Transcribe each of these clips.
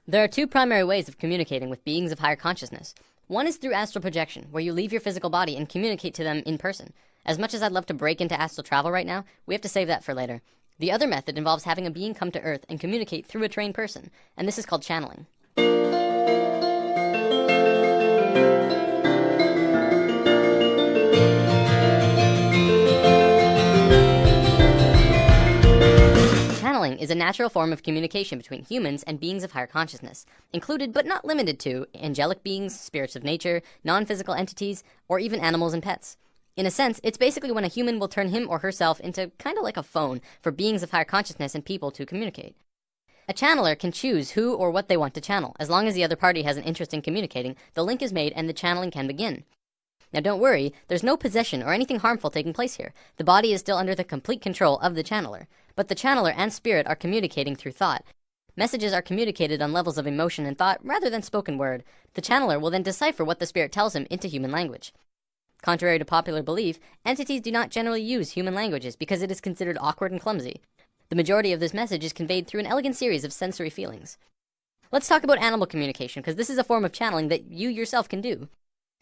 There are two primary ways of communicating with beings of higher consciousness. One is through astral projection, where you leave your physical body and communicate to them in person. As much as I'd love to break into astral travel right now, we have to save that for later. The other method involves having a being come to Earth and communicate through a trained person, and this is called channeling. Channeling is a natural form of communication between humans and beings of higher consciousness, included but not limited to angelic beings, spirits of nature, non-physical entities, or even animals and pets. In a sense, it's basically when a human will turn him or herself into kind of like a phone for beings of higher consciousness and people to communicate. A channeler can choose who or what they want to channel. As long as the other party has an interest in communicating, the link is made and the channeling can begin. Now don't worry, there's no possession or anything harmful taking place here. The body is still under the complete control of the channeler. But the channeler and spirit are communicating through thought. Messages are communicated on levels of emotion and thought rather than spoken word. The channeler will then decipher what the spirit tells him into human language. Contrary to popular belief, entities do not generally use human languages because it is considered awkward and clumsy. The majority of this message is conveyed through an elegant series of sensory feelings. Let's talk about animal communication, because this is a form of channeling that you yourself can do.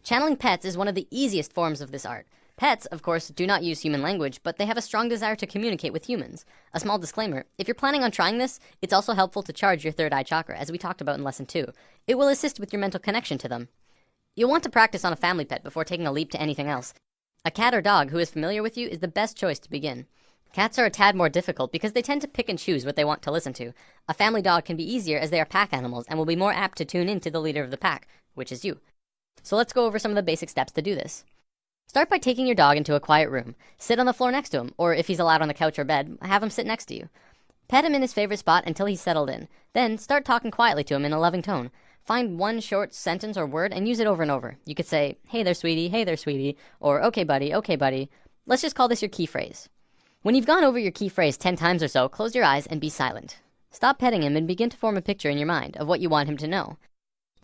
Channeling pets is one of the easiest forms of this art. Pets, of course, do not use human language, but they have a strong desire to communicate with humans. A small disclaimer, if you're planning on trying this, it's also helpful to charge your third eye chakra, as we talked about in lesson 2. It will assist with your mental connection to them. You'll want to practice on a family pet before taking a leap to anything else. A cat or dog who is familiar with you is the best choice to begin. Cats are a tad more difficult because they tend to pick and choose what they want to listen to. A family dog can be easier as they are pack animals and will be more apt to tune in to the leader of the pack, which is you. So let's go over some of the basic steps to do this. Start by taking your dog into a quiet room. Sit on the floor next to him, or if he's allowed on the couch or bed, have him sit next to you. Pet him in his favorite spot until he's settled in. Then start talking quietly to him in a loving tone. Find one short sentence or word and use it over and over. You could say, hey there sweetie, or okay buddy. Let's just call this your key phrase. When you've gone over your key phrase 10 times or so, close your eyes and be silent. Stop petting him and begin to form a picture in your mind of what you want him to know.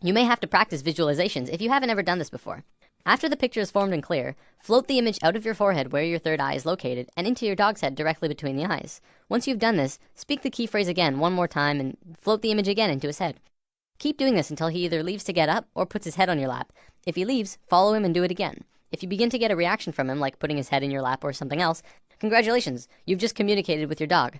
You may have to practice visualizations if you haven't ever done this before. After the picture is formed and clear, float the image out of your forehead where your third eye is located and into your dog's head directly between the eyes. Once you've done this, speak the key phrase again one more time and float the image again into his head. Keep doing this until he either leaves to get up or puts his head on your lap. If he leaves, follow him and do it again. If you begin to get a reaction from him, like putting his head in your lap or something else, congratulations, you've just communicated with your dog.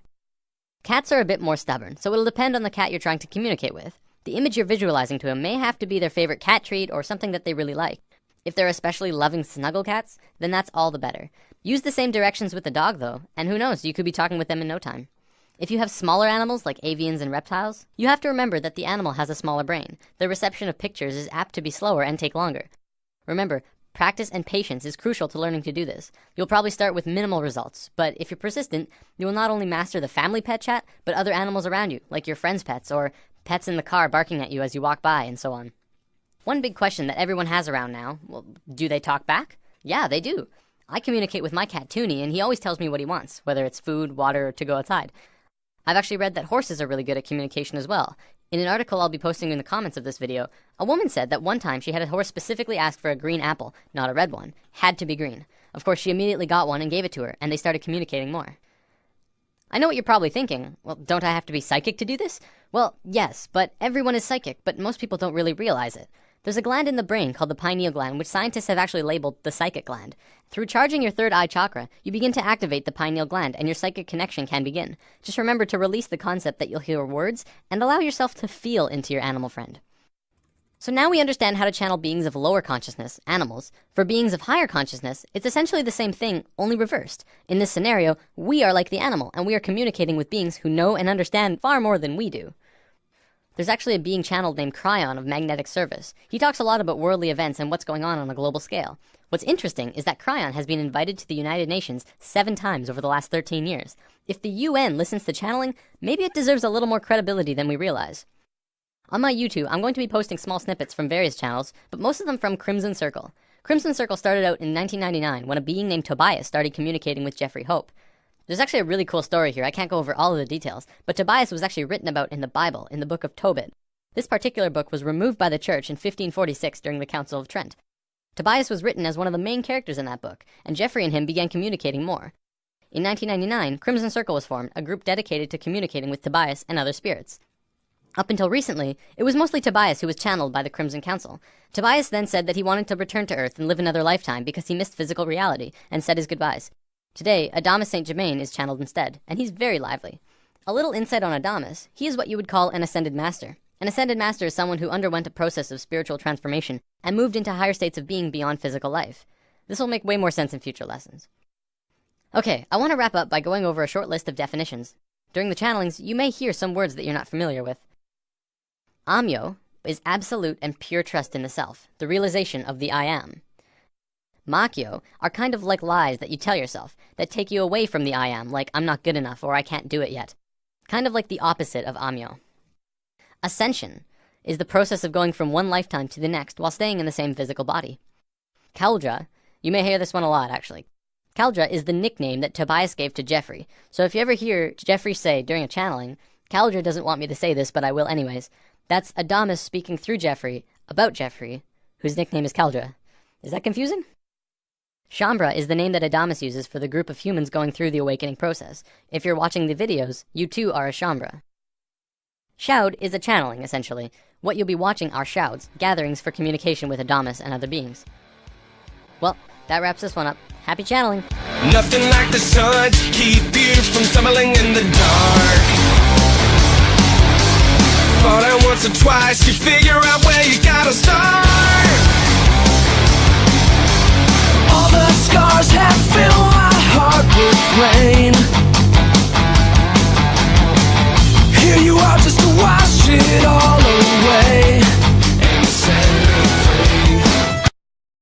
Cats are a bit more stubborn, so it'll depend on the cat you're trying to communicate with. The image you're visualizing to him may have to be their favorite cat treat or something that they really like. If they're especially loving snuggle cats, then that's all the better. Use the same directions with the dog though, and who knows, you could be talking with them in no time. If you have smaller animals like avians and reptiles, you have to remember that the animal has a smaller brain. Their reception of pictures is apt to be slower and take longer. Remember, practice and patience is crucial to learning to do this. You'll probably start with minimal results, but if you're persistent, you will not only master the family pet chat, but other animals around you, like your friends' pets or pets in the car barking at you as you walk by and so on. One big question that everyone has around now, well, do they talk back? Yeah, they do. I communicate with my cat Toonie, and he always tells me what he wants, whether it's food, water, or to go outside. I've actually read that horses are really good at communication as well. In an article I'll be posting in the comments of this video, a woman said that one time she had a horse specifically ask for a green apple, not a red one. Had to be green. Of course, she immediately got one and gave it to her, and they started communicating more. I know what you're probably thinking. Well, don't I have to be psychic to do this? Well, yes, but everyone is psychic, but most people don't really realize it. There's a gland in the brain called the pineal gland, which scientists have actually labeled the psychic gland. Through charging your third eye chakra, you begin to activate the pineal gland and your psychic connection can begin. Just remember to release the concept that you'll hear words and allow yourself to feel into your animal friend. So now we understand how to channel beings of lower consciousness, animals. For beings of higher consciousness, it's essentially the same thing, only reversed. In this scenario, we are like the animal, and we are communicating with beings who know and understand far more than we do. There's actually a being channeled named Cryon of Magnetic Service. He talks a lot about worldly events and what's going on a global scale. What's interesting is that Cryon has been invited to the United Nations 7 times over the last 13 years. If the UN listens to channeling, maybe it deserves a little more credibility than we realize. On my YouTube, I'm going to be posting small snippets from various channels, but most of them from Crimson Circle. Crimson Circle started out in 1999 when a being named Tobias started communicating with Jeffrey Hope. There's actually a really cool story here. I can't go over all of the details, but Tobias was actually written about in the Bible, in the book of Tobit. This particular book was removed by the church in 1546 during the Council of Trent. Tobias was written as one of the main characters in that book, and Jeffrey and him began communicating more. In 1999, Crimson Circle was formed, a group dedicated to communicating with Tobias and other spirits. Up until recently, it was mostly Tobias who was channeled by the Crimson Council. Tobias then said that he wanted to return to Earth and live another lifetime because he missed physical reality, and said his goodbyes. Today, Adamus St. Germain is channeled instead, and he's very lively. A little insight on Adamus: he is what you would call an ascended master. An ascended master is someone who underwent a process of spiritual transformation and moved into higher states of being beyond physical life. This will make way more sense in future lessons. Okay, I want to wrap up by going over a short list of definitions. During the channelings, you may hear some words that you're not familiar with. Amyo is absolute and pure trust in the self, the realization of the I am. Makyo are kind of like lies that you tell yourself, that take you away from the I am, like I'm not good enough or I can't do it yet. Kind of like the opposite of Amyo. Ascension is the process of going from one lifetime to the next while staying in the same physical body. Kaldra, you may hear this one a lot actually. Kaldra is the nickname that Tobias gave to Jeffrey, so if you ever hear Jeffrey say during a channeling, Kaldra doesn't want me to say this, but I will anyways, that's Adamus speaking through Jeffrey about Jeffrey, whose nickname is Kaldra. Is that confusing? Shambra is the name that Adamus uses for the group of humans going through the awakening process. If you're watching the videos, you too are a Shambra. Shoud is a channeling, essentially. What you'll be watching are shouds, gatherings for communication with Adamus and other beings. Well, that wraps this one up. Happy channeling! Nothing like the sun to keep you from stumbling in the dark. Falling once or twice to figure out